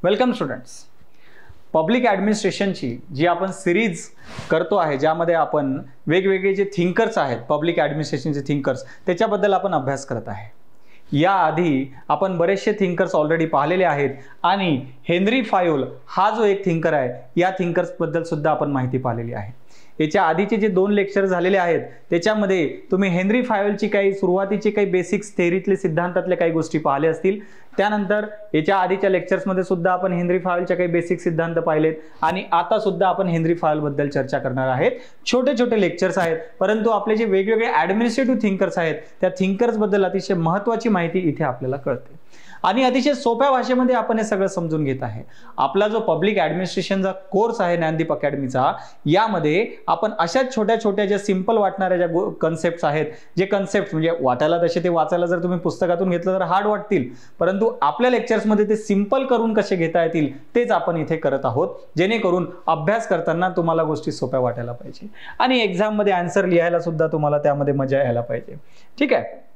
Welcome students. Public ॲडमिनिस्ट्रेशनची जी आपण series करतो आहे, ज्यामध्ये आपण वेगवेगळे जे थिंकर्स आहेत, पब्लिक ॲडमिनिस्ट्रेशनचे थिंकर्स, त्याच्याबद्दल आपण अभ्यास करत आहे. याआधी आपण बरेचसे थिंकर्स ऑलरेडी पाहिलेले आहेत आणि हेनरी फायोल हा जो एक थिंकर आहे, या थिंकर्सबद्दल सुद्धा आपण माहिती पाहिलेली आहे. याच्या आधीचे जे 2 लेक्चर झालेले आहेत त्याच्यामध्ये तुम्ही हेनरी फायोलची काही सुरुवातीचे काही बेसिक्स थेअरीतले सिद्धांतातले काही गोष्टी पाहिले असतील. त्यानंतर याच्या आधीच्या लेक्चर्समध्ये सुद्धा आपण हेनरी फायोलच्या काही बेसिक सिद्धांत पाहिलेत आणि आता सुद्धा आपण हेनरी फायोल बद्दल चर्चा करणार आहेत. छोटे छोटे लेक्चर्स आहेत, परंतु आपले जे वेगवेगळे ॲडमिनिस्ट्रेटिव्ह थिंकर्स आहेत त्या थिंकर्स बद्दल अतिशय महत्त्वाची माहिती इथे आपल्याला कळते आणि अतिशय सोप्या भाषेमध्ये आपण हे सगळं समजून घेत आहे. आपला जो पब्लिक ॲडमिनिस्ट्रेशनचा कोर्स आहे ज्ञानदीप अकॅडमीचा, यामध्ये आपण अशाच छोट्या छोट्या ज्या सिंपल वाटणाऱ्या ज्या कन्सेप्ट्स आहेत, जे कन्सेप्ट म्हणजे वाटायला तसे ते वाचायला जर तुम्ही पुस्तकातून घेतलं तर हार्ड वाटतील, परंतु आपल्या लेक्चर्समध्ये ते सिंपल करून कसे घेता येतील तेच आपण इथे करत आहोत, जेणेकरून अभ्यास करताना तुम्हाला गोष्टी सोप्या वाटायला पाहिजे आणि एक्झाममध्ये आन्सर लिहायला सुद्धा तुम्हाला त्यामध्ये मजा यायला पाहिजे. ठीक आहे.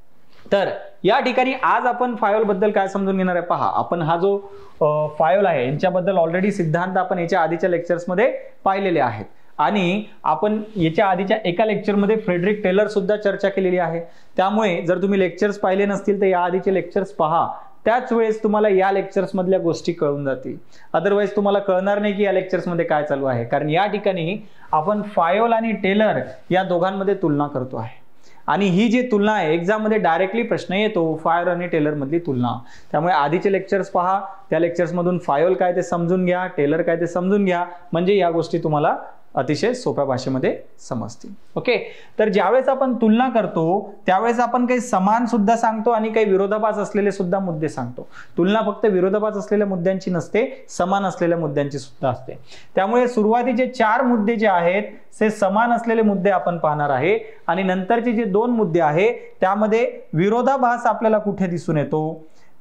तर या ठिकाणी आज आपण फायोल बद्दल काय समजून घेणार आहे पहा. आपण हा जो फायोल आहे यांच्याबद्दल ऑलरेडी सिद्धांत आपण याच्या आधीच्या लेक्चर्समध्ये पाहिलेले आहेत आणि आपण याच्या आधीच्या एका लेक्चरमध्ये फ्रेडरिक टेलर सुद्धा चर्चा केलेली आहे. त्यामुळे जर तुम्ही लेक्चर्स पाहिले नसतील तर या आधीचे लेक्चर्स पहा, त्याच वेळेस तुम्हाला या लेक्चर्स मधल्या गोष्टी कळून जातील. अदरवाईज तुम्हाला कळणार नाही की या लेक्चर्स मध्ये काय चालू आहे, कारण या ठिकाणी आपण फायोल आणि टेलर या दोघांमध्ये तुलना करतो आहे आणि ही जी तुलना आहे एक्झाम मध्ये डायरेक्टली प्रश्न येतो, फायोल आणि टेलर मधली तुलना. त्यामुळे आधीचे लेक्चर्स पहा, त्या लेक्चर्स मधून फायोल काय ते समजून घ्या, टेलर काय ते समजून घ्या, म्हणजे या गोष्टी तुम्हाला अतिशय सोप्या भाषेमध्ये समजतील. ओके. तर ज्यावेळेस आपण तुलना करतो त्यावेळेस आपण काही समान सुद्धा सांगतो आणि काही विरोधाभास असलेले सुद्धा मुद्दे सांगतो. तुलना फक्त विरोधाभास असलेल्या मुद्द्यांची नसते, समान असलेल्या मुद्द्यांची सुद्धा असते. त्यामुळे सुरुवातीचे 4 मुद्दे जे आहेत ते समान असलेले मुद्दे आपण पाहणार आहे आणि नंतरचे जे 2 मुद्दे आहेत त्यामध्ये विरोधाभास आपल्याला कुठे दिसून येतो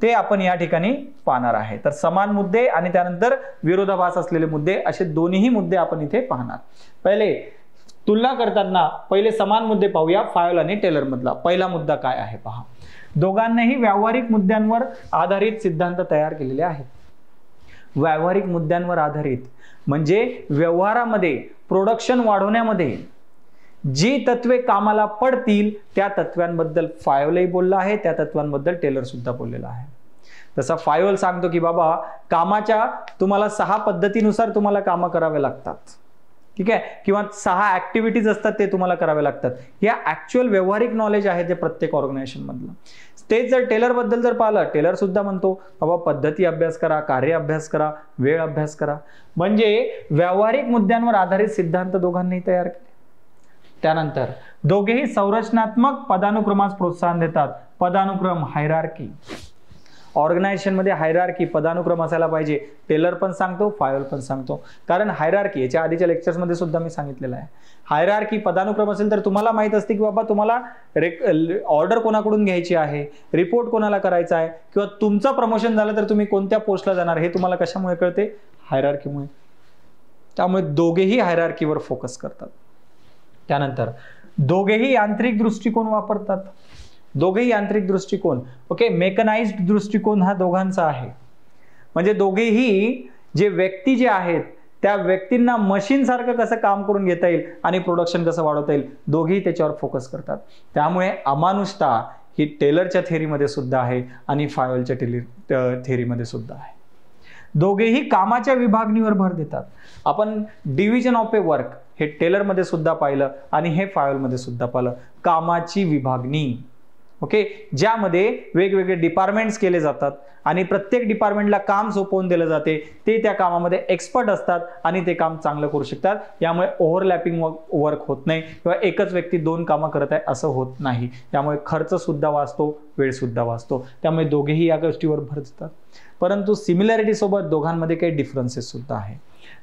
ते आपण या ठिकाणी पाहणार आहे. तर समान मुद्दे आणि त्यानंतर विरोधाभास असलेले मुद्दे, असे दोन्ही मुद्दे आपण इथे पाहणार. पहिले तुलना करताना पहिले समान मुद्दे पाहूया. फायोल आणि टेलर मधला पहिला मुद्दा काय आहे पहा. दोघांनीही व्यावहारिक मुद्द्यांवर आधारित सिद्धांत तयार केलेले आहेत. व्यावहारिक मुद्द्यांवर आधारित म्हणजे व्यवहारामध्ये प्रोडक्शन वाढवण्यामध्ये जी तत्वे कामाला पडतील त्या तत्वांबद्दल फायोलही बोलला आहे, त्या तत्वांबद्दल टेलर सुद्धा बोललेला आहे. तसा फायोल सांगतो की बाबा कामाच्या तुम्हाला 6 पद्धतीनुसार तुम्हाला कामं करावे लागतात. ठीक आहे, किंवा 6 ऍक्टिव्हिटीज असतात ते तुम्हाला करावे लागतात. या ऍक्च्युअल व्यवहारिक नॉलेज आहे ते प्रत्येक ऑर्गनायझेशन मधलं. तेच जर टेलर बद्दल जर पाहिलं, टेलर सुद्धा म्हणतो बाबा पद्धती अभ्यास करा, कार्य अभ्यास करा, वेळ अभ्यास करा. म्हणजे व्यावहारिक मुद्द्यांवर आधारित सिद्धांत दोघांनी तयार केले. त्यानंतर दोघेही संरचनात्मक पदानुक्रमास प्रोत्साहन देतात. पदानुक्रम, हायरार्की. ऑर्गनायझेशन मध्ये हायरार्की, पदानुक्रम असायला पाहिजे. टेलर पण सांगतो, फायोल पण सांगतो. कारण हायरार्की याच्या आधीच्या लेक्चर्स मध्ये सुद्धा मी सांगितलेलं आहे. हायरार्की पदानुक्रम असेल तर तुम्हाला माहित असते की बाबा तुम्हाला ऑर्डर कोणाकडून घ्यायची आहे, रिपोर्ट कोणाला करायचा आहे, किंवा तुमचं प्रमोशन झालं तर तुम्ही कोणत्या पोस्टला जाणार हे तुम्हाला कशामुळे कळते? हायरार्कीमुळे. त्यामुळे दोघेही हायरार्कीवर फोकस करतात. त्यानंतर दोघेही यांत्रिक दृष्टिकोन वापरतात. दोघेही यांत्रिक दृष्टिकोन. ओके. मेकनाइज्ड दृष्टिकोन हा दोघांचा आहे. म्हणजे दोघेही जे व्यक्ती जे आहेत त्या व्यक्तींना मशीन सारखं कसं काम करून घेता येईल आणि प्रोडक्शन कसं वाढवता येईल, दोघेही त्याच्यावर फोकस करतात. त्यामुळे अमानुषता ही टेलरच्या थेअरीमध्ये सुद्धा आहे आणि फायोलच्या थेअरीमध्ये सुद्धा आहे. दोघेही कामाच्या विभागणीवर भर देतात. आपण डिव्हिजन ऑफ ए वर्क हे टेलर मध्ये सुद्धा पाहिलं आणि हे फायोल मध्ये सुद्धा पाहिलं. कामाची विभागणी. ओके. ज्यामध्ये वेगवेगळे डिपार्टमेंट्स केले जातात आणि प्रत्येक डिपार्टमेंटला काम सोपवून दिलं जाते. ते त्या कामामध्ये एक्सपर्ट असतात आणि ते काम चांगलं करू शकतात. यामुळे ओव्हरलॅपिंग वर्क होत नाही किंवा एकच व्यक्ती 2 कामं करत आहे असं होत नाही. त्यामुळे खर्च सुद्धा वाचतो, वेळ सुद्धा वाचतो. त्यामुळे दोघेही या गोष्टीवर भर देतात. परंतु सिमिलॅरिटी सोबत दोघांमध्ये काही डिफरन्सेस सुद्धा आहे.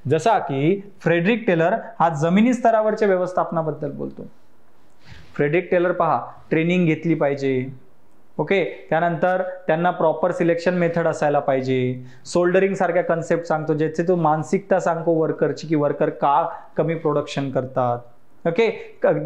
जसा की फ्रेडरिक टेलर हा जमिनी स्तरावरच्या व्यवस्थापनाबद्दल बोलतो. फ्रेडरिक टेलर पहा, ट्रेनिंग घेतली पाहिजे. ओके. त्यानंतर त्यांना प्रॉपर सिलेक्शन मेथड असायला पाहिजे. सोल्डरिंग सारख्या कन्सेप्ट सांगतो, ज्याचे तो मानसिकता सांगतो वर्करची की वर्कर का कमी प्रोडक्शन करतात. ओके,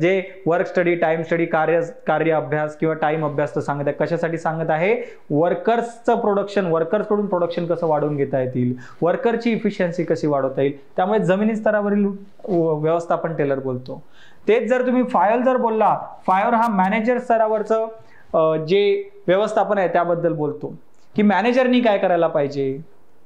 जे वर्क स्टडी, टाइम स्टडी, कार्य अभ्यास किंवा टाइम अभ्यास तर सांगत आहे. कशासाठी सांगत आहे? वर्कर्सचं प्रोडक्शन, वर्कर्सकडून प्रोडक्शन कसं वाढवून घेता येतील, वर्करची इफिशियन्सी कशी वाढवता येईल. त्यामुळे जमिनी स्तरावरील व्यवस्थापन टेलर बोलतो. तेच जर तुम्ही फायोल जर बोलला, फायोल हा मॅनेजर स्तरावरचं जे व्यवस्थापन आहे त्याबद्दल बोलतो की मॅनेजरनी काय करायला पाहिजे.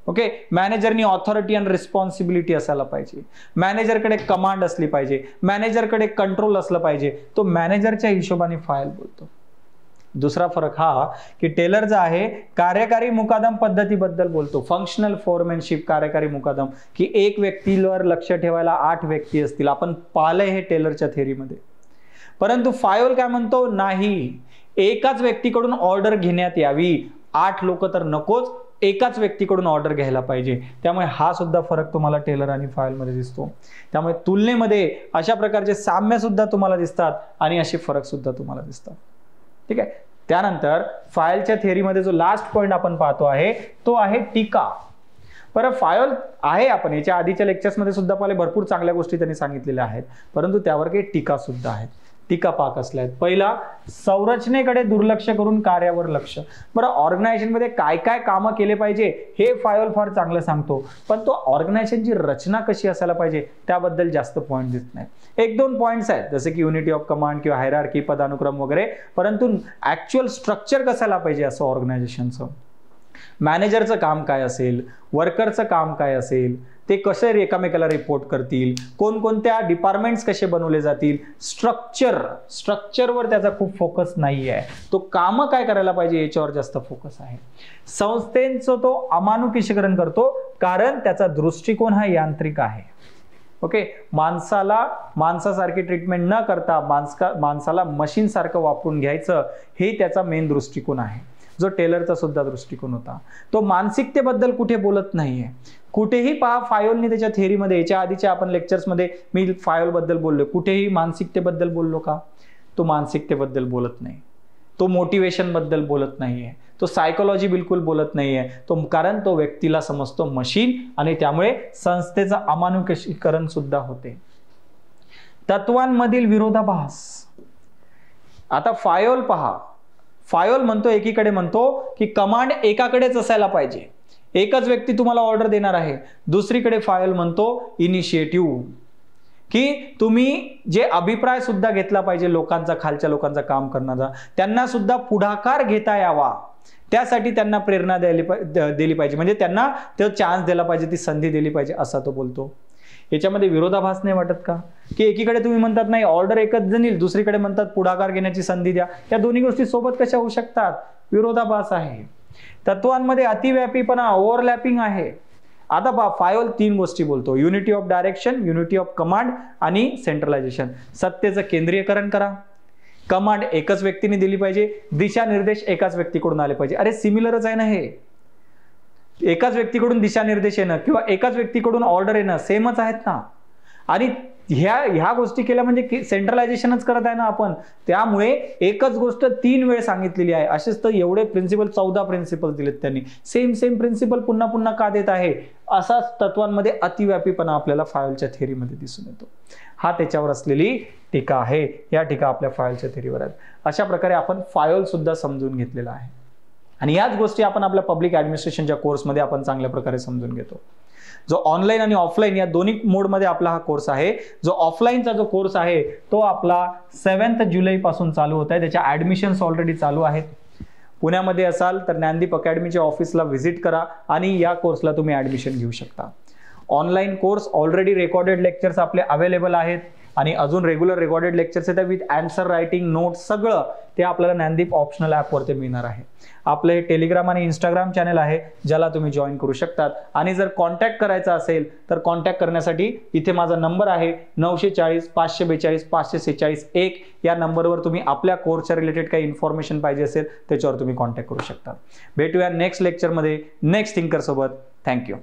ओके, मॅनेजरनी ऑथॉरिटी आणि रिस्पॉन्सिबिलिटी असायला पाहिजे, मॅनेजरकडे कमांड असली पाहिजे, मॅनेजरकडे कंट्रोल असलं पाहिजे. तो मॅनेजरच्या हिशोबाने फाईल बोलतो. दुसरा फरक हा की टेलर जो आहे कार्यकारी मुकादम पद्धतीबद्दल बोलतो. फंक्शनल फोरमॅनशिप, कार्यकारी मुकादम, की एक व्यक्तीवर लक्ष ठेवायला 8 व्यक्ती असतील. आपण पाहिलंय हे टेलरच्या थेअरीमध्ये. परंतु फायोल काय म्हणतो? नाही, एकाच व्यक्तीकडून ऑर्डर घेण्यात यावी. 8 लोक तर नकोच, एकाच व्यक्तीकडून ऑर्डर घ्यायला पाहिजे. त्यामुळे हा सुद्धा फरक तुम्हाला टेलर आणि फायोलमध्ये दिसतो. त्यामुळे तुलनेमध्ये अशा प्रकारचे साम्य सुद्धा तुम्हाला दिसतात आणि असे फरक सुद्धा तुम्हाला दिसतात. ठीक आहे. त्यानंतर फायोलच्या थेअरीमध्ये जो लास्ट पॉइंट आपण पाहतो आहे तो आहे टीका. बरं, फायोल आहे, आपण याच्या आधीच्या लेक्चर्समध्ये सुद्धा पाहिले, भरपूर चांगल्या गोष्टी त्यांनी सांगितलेल्या आहेत, परंतु त्यावर काही टीका सुद्धा आहेत. टीका पाक असल्या आहेत. पहिला, संरचनेकडे दुर्लक्ष करून कार्यावर लक्ष. बरं, ऑर्गनायझेशनमध्ये काय काय कामं केले पाहिजे हे फायोल फार चांगलं सांगतो, पण तो ऑर्गनायझेशनची रचना कशी असायला पाहिजे त्याबद्दल जास्त पॉईंट देत नाही. 1-2 पॉईंट्स आहेत, जसे की युनिटी ऑफ कमांड किंवा हायरार्की, पदानुक्रम वगैरे, परंतु ऍक्च्युअल स्ट्रक्चर कसायला पाहिजे असं ऑर्गनायझेशनचं, मॅनेजरचं काम काय असेल, वर्करचं काम काय असेल, ते कसे एकामेकाला रिपोर्ट करतील, कोणकोणत्या डिपार्टमेंट्स कसे बनवले जातील, स्ट्रक्चरवर त्याचा खूप फोकस नाही आहे. तो कामं काय करायला पाहिजे याच्यावर जास्त फोकस आहे. संस्थेचं तो अमानुषीकरण करतो, कारण त्याचा दृष्टिकोन हा यांत्रिक आहे. ओके, माणसासारखी ट्रीटमेंट न करता माणसाला मशीन सारखं वापरून घ्यायचं, हे त्याचा मेन दृष्टिकोन आहे, जो टेलरचा सुद्धा दृष्टिकोन होता. तो मानसिकतेबद्दल कुठे बोलत नाहीये. कुठेही पहा फायोलने त्याच्या थेअरीमध्ये, याच्या आधीच्या आपण लेक्चर्समध्ये मी फायोल बद्दल बोललो, कुठेही मानसिकतेबद्दल बोललो का? तो मानसिकतेबद्दल बोलत नाही, तो मोटिवेशन बद्दल बोलत नाहीये, तो सायकोलॉजी बिलकुल बोलत नाहीये. तो कारण तो व्यक्तीला समजतो मशीन, आणि त्यामुळे संस्थेचं अमानुषीकरण सुद्धा होते. तत्वांमधील विरोधाभास. आता फायोल पहा, फायोल म्हणतो, एकीकडे म्हणतो की कमांड एकाकडेच असायला पाहिजे, एकच व्यक्ती तुम्हाला ऑर्डर देणार आहे. दुसरीकडे फायोल म्हणतो इनिशिएटिव्ह, की तुम्ही जे अभिप्राय सुद्धा घेतला पाहिजे लोकांचा, खालच्या लोकांचा काम करणारा, त्यांना सुद्धा पुढाकार घेता यावा, त्यासाठी त्यांना प्रेरणा दिली पाहिजे, म्हणजे त्यांना तो चान्स दिला पाहिजे, ती संधी दिली पाहिजे, असा तो बोलतो. याच्यामध्ये विरोधाभास नाही वाटत का? की एकीकडे तुम्ही म्हणतात नाही ऑर्डर एकच जण येईल, दुसरीकडे म्हणतात पुढाकार घेण्याची संधी द्या. या दोन्ही गोष्टी सोबत कशा होऊ शकतात? विरोधाभास आहे. तत्वांमध्ये अतिव्यापीपणा, ओव्हरलॅपिंग आहे. आता फायोल 3 गोष्टी बोलतो: unity of direction, unity of command आणि सेंट्रलायझेशन. सत्तेचं केंद्रीयकरण करा, कमांड एकच व्यक्तीने दिली पाहिजे, दिशानिर्देश एकाच व्यक्तीकडून आले पाहिजे. अरे सिमिलरच आहे ना हे, एकाच व्यक्तीकडून दिशानिर्देश येणं किंवा एकाच व्यक्तीकडून ऑर्डर येणं सेमच आहेत ना. आणि ह्या गोष्टी केल्या म्हणजे सेंट्रलायझेशनच करत आहे ना आपण. त्यामुळे एकच गोष्ट 3 वेळ सांगितलेली आहे. असेच तर एवढे प्रिन्सिपल, 14 प्रिन्सिपल दिलेत त्यांनी. सेम प्रिन्सिपल पुन्हा पुन्हा का देत आहे? असाच तत्वांमध्ये अतिव्यापीपणा आपल्याला फायोलच्या थेअरीमध्ये दिसून येतो. हा त्याच्यावर असलेली टीका आहे. या टीका आपल्या फायोलच्या थेअरीवर आहेत. अशा प्रकारे आपण फायोल सुद्धा समजून घेतलेला आहे. आणि याच गोष्टी आपण आपल्या पब्लिक ऍडमिनिस्ट्रेशनच्या कोर्समध्ये आपण चांगल्या प्रकारे समजून घेतो. जो ऑनलाईन आणि ऑफलाईन या दोन्ही मोडमध्ये आपला हा कोर्स आहे. जो ऑफलाईनचा जो कोर्स आहे तो आपला 7 जुलै पासून चालू होत आहे. त्याच्या ऍडमिशन्स ऑलरेडी चालू आहेत. पुण्यामध्ये असाल तर ज्ञानदीप अकॅडमीच्या ऑफिसला व्हिजिट करा आणि या कोर्सला तुम्ही ऍडमिशन घेऊ शकता. Online course already recorded lectures आपले अवेलेबल आहेत आणि अजून रेग्युलर रेकॉर्डेड लेक्चर्स आहेत विथ आन्सर रायटिंग, नोट्स सगळं ते आपल्याला ज्ञानदीप ऑप्शनल ॲपवरती मिळणार आहे. आपलं हे टेलिग्राम आणि इंस्टाग्राम चॅनल आहे ज्याला तुम्ही जॉईन करू शकतात. आणि जर कॉन्टॅक्ट करायचा असेल तर कॉन्टॅक्ट करण्यासाठी इथे माझा नंबर आहे 940 542 546 1. या नंबरवर तुम्ही आपल्या कोर्सच्या रिलेटेड काही इन्फॉर्मेशन पाहिजे असेल त्याच्यावर तुम्ही कॉन्टॅक्ट करू शकता. भेटूया नेक्स्ट लेक्चरमध्ये नेक्स्ट थिंकर सोबत. थँक्यू.